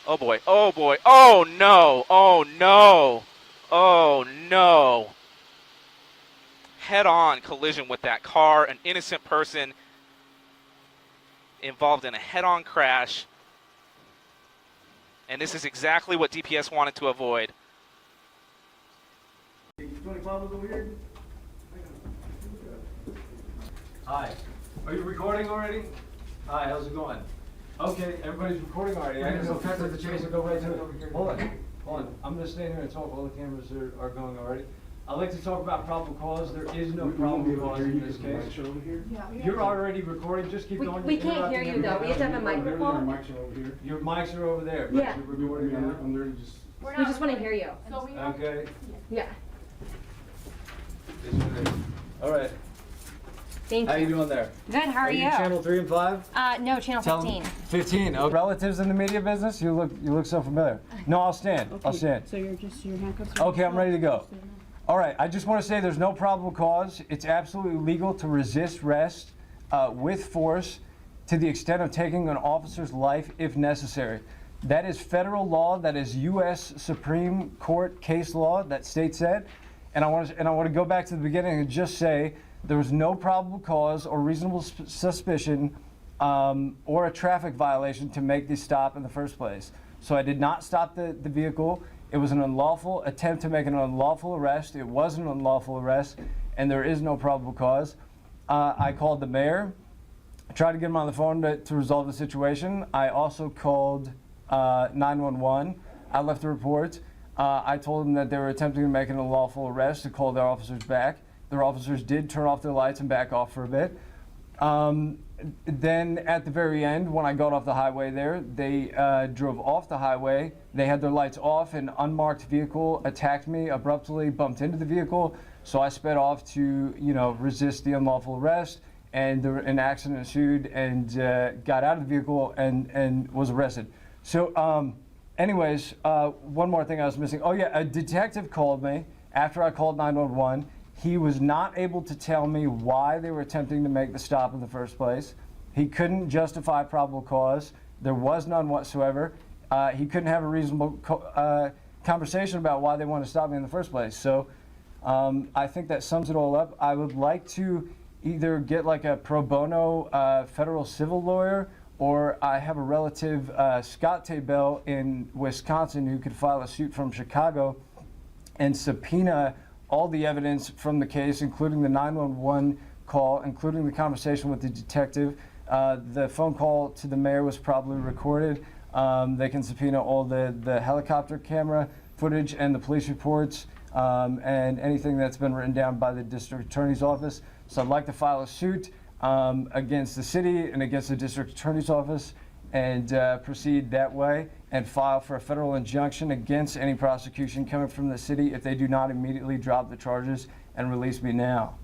Oh boy. Oh boy. Oh no. Oh no. Oh no. Head-on collision with that car. An innocent person involved in a head-on crash. And this is exactly what DPS wanted to avoid. Hi. Are you recording already? Hi, how's it going? Okay, everybody's recording already. I didn't know cut to the chase and go right to it. Hold on. I'm gonna stand here and talk. All the cameras are going already. I'd like to talk about probable cause. There is no probable cause in this case. You're already recording. Just keep going. We can't hear you though. We have to have a microphone. Your mics are over there. Yeah. You're recording now. I'm literally just. We just want to hear you. Okay. Yeah. All right. Thank How you. you doing there? Good. How are you? Channel 3 and 5? No, channel 15. 15. Oh, relatives in the media business? You look so familiar. No, I'll stand. Okay, I'll stand. So you're just your handcuffs are Okay, I'm ready to go. All right, I just want to say there's no probable cause. It's absolutely legal to resist arrest with force to the extent of taking an officer's life if necessary. That is federal law. That is U.S. Supreme Court case law that states that. And I want to go back to the beginning and just say there was no probable cause or reasonable suspicion or a traffic violation to make the stop in the first place. So I did not stop the vehicle. It was an unlawful attempt to make an unlawful arrest. It was an unlawful arrest, and there is no probable cause. I called the mayor, tried to get him on the phone to resolve the situation. I also called 911. I left a report. I told them that they were attempting to make an unlawful arrest to call their officers back. Their officers did turn off their lights and back off for a bit. Then at the very end, when I got off the highway there, they drove off the highway. They had their lights off. An unmarked vehicle attacked me abruptly, bumped into the vehicle. So I sped off to, resist the unlawful arrest. And an accident ensued and got out of the vehicle and was arrested. So anyways, one more thing I was missing. Oh yeah, a detective called me after I called 911. He was not able to tell me why they were attempting to make the stop in the first place. He couldn't justify probable cause. There was none whatsoever. He couldn't have a reasonable conversation about why they wanted to stop me in the first place. So I think that sums it all up. I would like to either get like a pro bono federal civil lawyer, or I have a relative, Scott Taybell in Wisconsin, who could file a suit from Chicago and subpoena all the evidence from the case, including the 911 call, including the conversation with the detective. The phone call to the mayor was probably recorded. They can subpoena all the helicopter camera footage and the police reports and anything that's been written down by the district attorney's office. So I'd like to file a suit against the city and against the district attorney's office and proceed that way and file for a federal injunction against any prosecution coming from the city if they do not immediately drop the charges and release me now.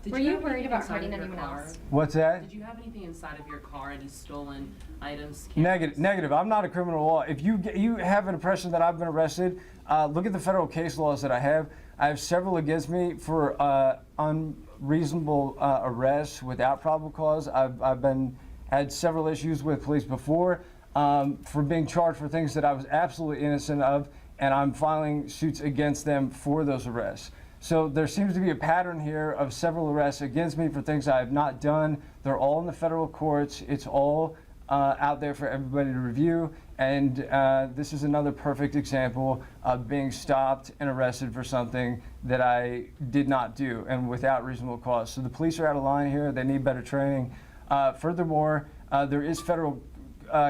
Were you worried about hurting anyone else? What's that? Did you have anything inside of your car, any stolen items? Negative. I'm not a criminal law. If you have an impression that I've been arrested, look at the federal case laws that I have. I have several against me for unreasonable arrests without probable cause. I've had several issues with police before for being charged for things that I was absolutely innocent of, and I'm filing suits against them for those arrests. So there seems to be a pattern here of several arrests against me for things I have not done. They're all in the federal courts. It's all out there for everybody to review. And this is another perfect example of being stopped and arrested for something that I did not do and without reasonable cause. So the police are out of line here. They need better training. Furthermore, there is federal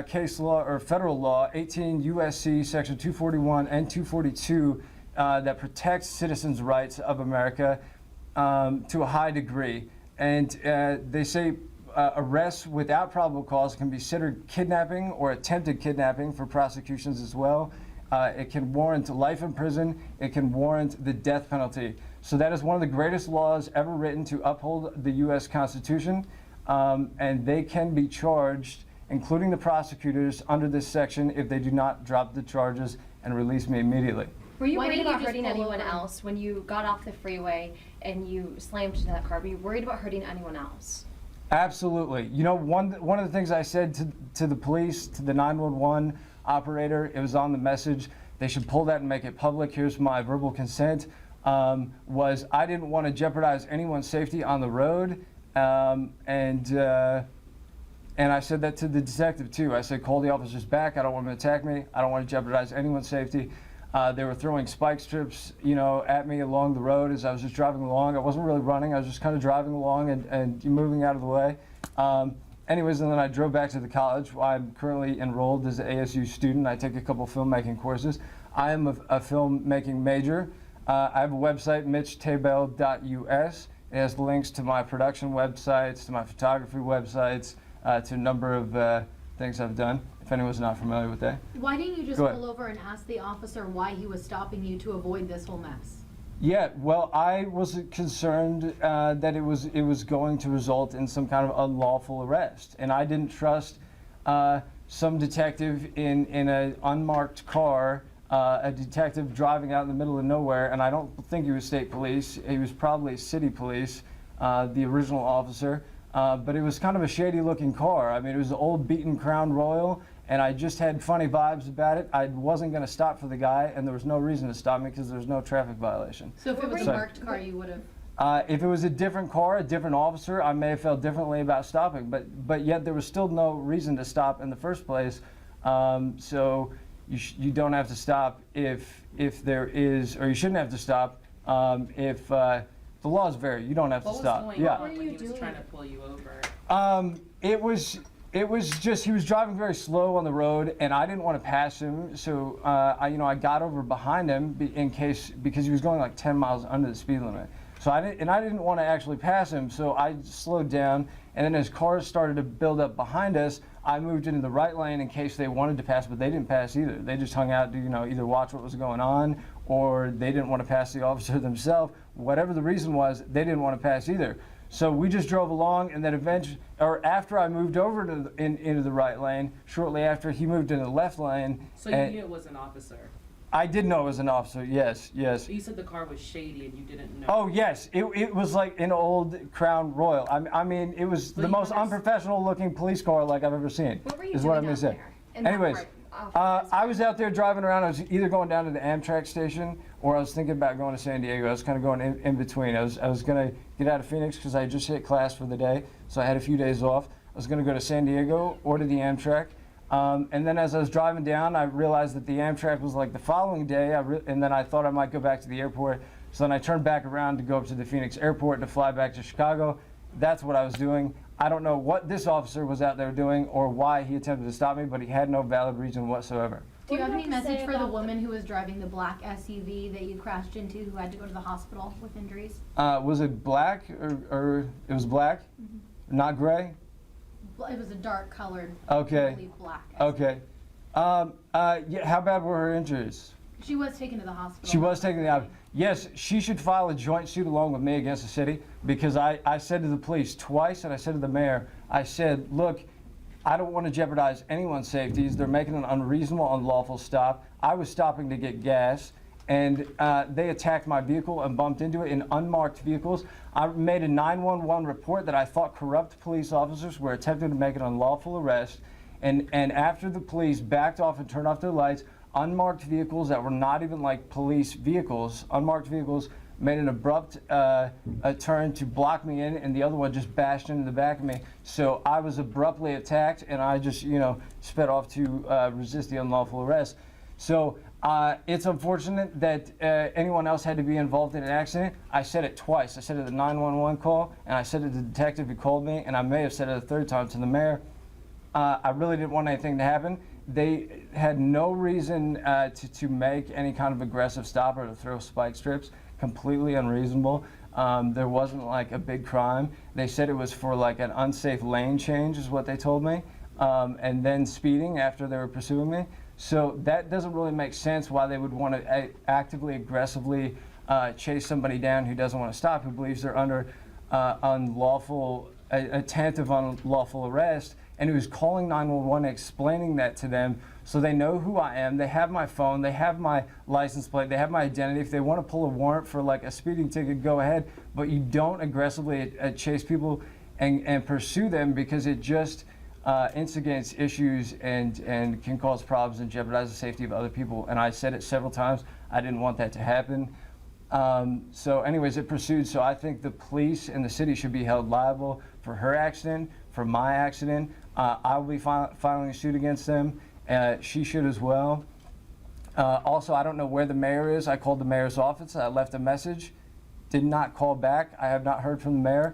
case law or federal law, 18 U.S.C. section 241 and 242, that protects citizens' rights of America to a high degree. And they say arrests without probable cause can be considered kidnapping or attempted kidnapping for prosecutions as well. It can warrant life in prison. It can warrant the death penalty. So that is one of the greatest laws ever written to uphold the U.S. Constitution. And they can be charged, including the prosecutors, under this section if they do not drop the charges and release me immediately. Were you Why worried didn't you about just hurting pull anyone over? else when you got off the freeway and you slammed into that car? Were you worried about hurting anyone else? Absolutely. You know, one of the things I said to the police, to the 911 operator. It was on the message. They should pull that and make it public. Here's my verbal consent. Was I didn't want to jeopardize anyone's safety on the road, and I said that to the detective too. I said, call the officers back. I don't want them to attack me. I don't want to jeopardize anyone's safety. They were throwing spike strips, at me along the road as I was just driving along. I wasn't really running. I was just kind of driving along and moving out of the way. Anyways, and then I drove back to the college. I'm currently enrolled as an ASU student. I take a couple filmmaking courses. I am a filmmaking major. I have a website, mitchtabel.us. It has links to my production websites, to my photography websites, to a number of things I've done, if anyone's not familiar with that. Why didn't you just Go ahead. pull over and ask the officer why he was stopping you to avoid this whole mess? Yeah, well, I was concerned that it was going to result in some kind of unlawful arrest, and I didn't trust some detective in an unmarked car, a detective driving out in the middle of nowhere, and I don't think he was state police. He was probably city police, the original officer, but it was kind of a shady-looking car. I mean, it was an old beaten Crown Royal, and I just had funny vibes about it. I wasn't going to stop for the guy, and there was no reason to stop me because there was no traffic violation. So if it was a Sorry. marked car, you would have. If it was a different car, a different officer, I may have felt differently about stopping, but yet there was still no reason to stop in the first place. So you don't have to stop if there is, or you shouldn't have to stop if the laws vary. You don't have to stop. What was going on What were when you he was doing? trying to pull you over? It was just he was driving very slow on the road, and I didn't want to pass him. So I got over behind him because he was going like 10 miles under the speed limit. So I didn't want to actually pass him. So I slowed down, and then as cars started to build up behind us, I moved into the right lane in case they wanted to pass, but they didn't pass either. They just hung out to either watch what was going on, or they didn't want to pass the officer themselves. Whatever the reason was, they didn't want to pass either. So we just drove along, and then after I moved over into the right lane, shortly after he moved into the left lane. So you knew it was an officer. I did know it was an officer, yes. You said the car was shady and you didn't know. Oh, yes. It was like an old Crown Royal. I mean, it was the most unprofessional looking police car like I've ever seen. What were you is doing what I'm out gonna say. there in that Anyways, part? I was out there driving around. I was either going down to the Amtrak station, or I was thinking about going to San Diego. I was kind of going in between. I was going to get out of Phoenix because I just hit class for the day, so I had a few days off. I was going to go to San Diego or to the Amtrak. And then as I was driving down, I realized that the Amtrak was like the following day, and then I thought I might go back to the airport. So then I turned back around to go up to the Phoenix airport to fly back to Chicago. That's what I was doing. I don't know what this officer was out there doing or why he attempted to stop me, but he had no valid reason whatsoever. Do you What have do any you have to say message for the about woman who was driving the black SUV that you crashed into, who had to go to the hospital with injuries? Was it black or it was black? Not gray? It was a dark colored, Okay. I believe, black SUV. Okay. Yeah, how bad were her injuries? She was taken to the hospital. She was taken out. Yes, she should file a joint suit along with me against the city, because I said to the police twice, and I said to the mayor, I said, look, I don't want to jeopardize anyone's safeties. They're making an unreasonable, unlawful stop. I was stopping to get gas, and they attacked my vehicle and bumped into it in unmarked vehicles. I made a 911 report that I thought corrupt police officers were attempting to make an unlawful arrest, and after the police backed off and turned off their lights, unmarked vehicles that were not even like police vehicles, unmarked vehicles, made an abrupt a turn to block me in, and the other one just bashed into the back of me. So I was abruptly attacked, and I just, sped off to resist the unlawful arrest. So it's unfortunate that anyone else had to be involved in an accident. I said it twice. I said it at the 911 call, and I said it to the detective who called me, and I may have said it a third time to the mayor. I really didn't want anything to happen. They had no reason to make any kind of aggressive stop or to throw spike strips. Completely unreasonable. There wasn't like a big crime. They said it was for like an unsafe lane change is what they told me, and then speeding after they were pursuing me. So that doesn't really make sense why they would want to actively, aggressively chase somebody down who doesn't want to stop, who believes they're under attempt of unlawful arrest, and who's calling 911, explaining that to them so they know who I am. They have my phone, they have my license plate, they have my identity. If they want to pull a warrant for like a speeding ticket, go ahead, but you don't aggressively chase people and pursue them, because it just instigates issues and can cause problems and jeopardize the safety of other people. And I said it several times. I didn't want that to happen. So anyways, it pursued. So I think the police and the city should be held liable for her accident, for my accident. I will be filing a suit against them. She should as well. Also, I don't know where the mayor is. I called the mayor's office. I left a message. Did not call back. I have not heard from the mayor.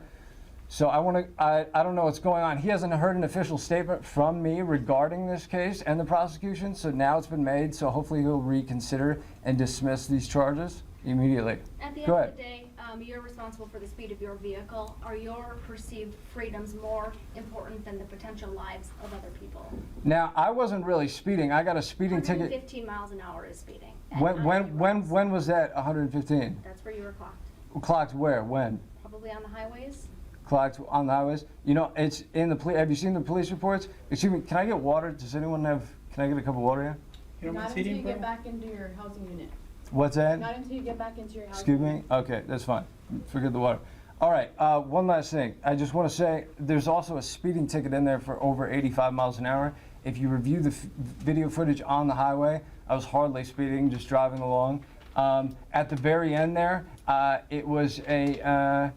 So I don't know what's going on. He hasn't heard an official statement from me regarding this case and the prosecution. So now it's been made. So hopefully he'll reconsider and dismiss these charges immediately. At the Go end ahead. of the day, you're responsible for the speed of your vehicle. Are your perceived freedoms more important than the potential lives of other people? Now, I wasn't really speeding. I got a speeding ticket. 115 miles an hour is speeding. at When 90 miles. was that 115? That's where you were clocked. Clocked where? When? Probably on the highways. Clocked on the highways? You know, it's in the police. Have you seen the police reports? Excuse me, can I get water? Does anyone have, can I get a cup of water here? Not until you get back into your housing unit. What's that? Not until you get back into your housing Excuse me? unit. Okay, that's fine. Forget the water. All right, one last thing. I just want to say there's also a speeding ticket in there for over 85 miles an hour. If you review the video footage on the highway, I was hardly speeding, just driving along. At the very end there, it was it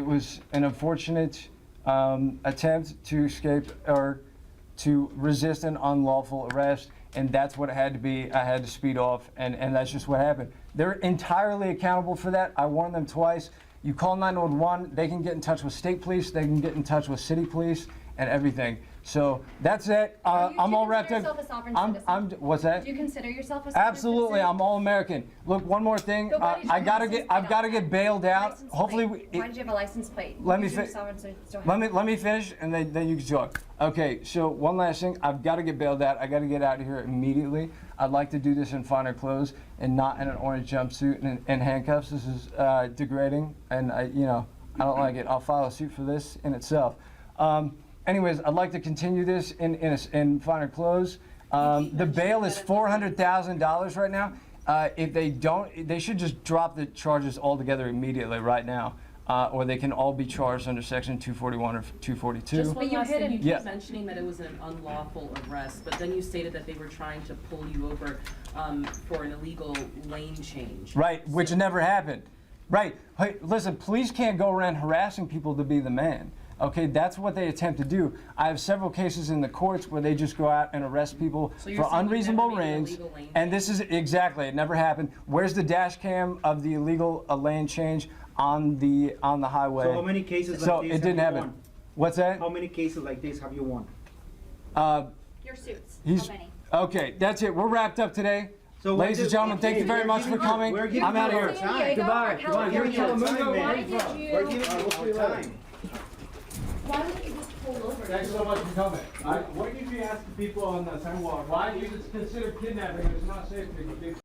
was an unfortunate attempt to escape or to resist an unlawful arrest. And that's what it had to be. I had to speed off, and that's just what happened. They're entirely accountable for that. I warned them twice. You call 911, they can get in touch with state police, they can get in touch with city police, and everything. So that's it. I'm all wrapped up. Do you consider yourself a sovereign citizen? What's that? Do you consider yourself a sovereign Absolutely, citizen? I'm all American. Look, one more thing. But why did you I have a gotta license get. plate I've got to on get that? bailed out. License Hopefully, plate. Why did you have a license plate? Let me Because you're fi- sovereign, so still have let me finish, and then you can talk. Okay, so one last thing. I've got to get bailed out. I got to get out of here immediately. I'd like to do this in finer clothes and not in an orange jumpsuit and handcuffs. This is degrading, and I don't like it. I'll file a suit for this in itself. Anyways, I'd like to continue this in finer clothes. The bail is $400,000 right now. If they don't, they should just drop the charges altogether immediately right now, or they can all be charged under Section 241 or 242. Just one But you last thing, hit you him. keep Yeah. mentioning that it was an unlawful arrest, but then you stated that they were trying to pull you over for an illegal lane change. Right, which So- never happened. Right. Hey, listen, police can't go around harassing people to be the man. Okay, that's what they attempt to do. I have several cases in the courts where they just go out and arrest people So you're for saying you unreasonable never made an rings. illegal lane And this is exactly, it never happened. Where's the dash cam of the illegal lane change on the highway? So how many cases So like this it didn't have you happen. won? What's that? How many cases like this have you won? Your suits. He's How many? okay. That's it. We're wrapped up today. So Ladies and gentlemen, thank you very much for coming. We're giving I'm out of you here. our time. Goodbye. We're giving you our time, Why man. did you? We're giving you our time. Why would you just pull over? Thanks so much for coming. What did you ask the people on the sidewalk? Why is it considered kidnapping? It's not safe to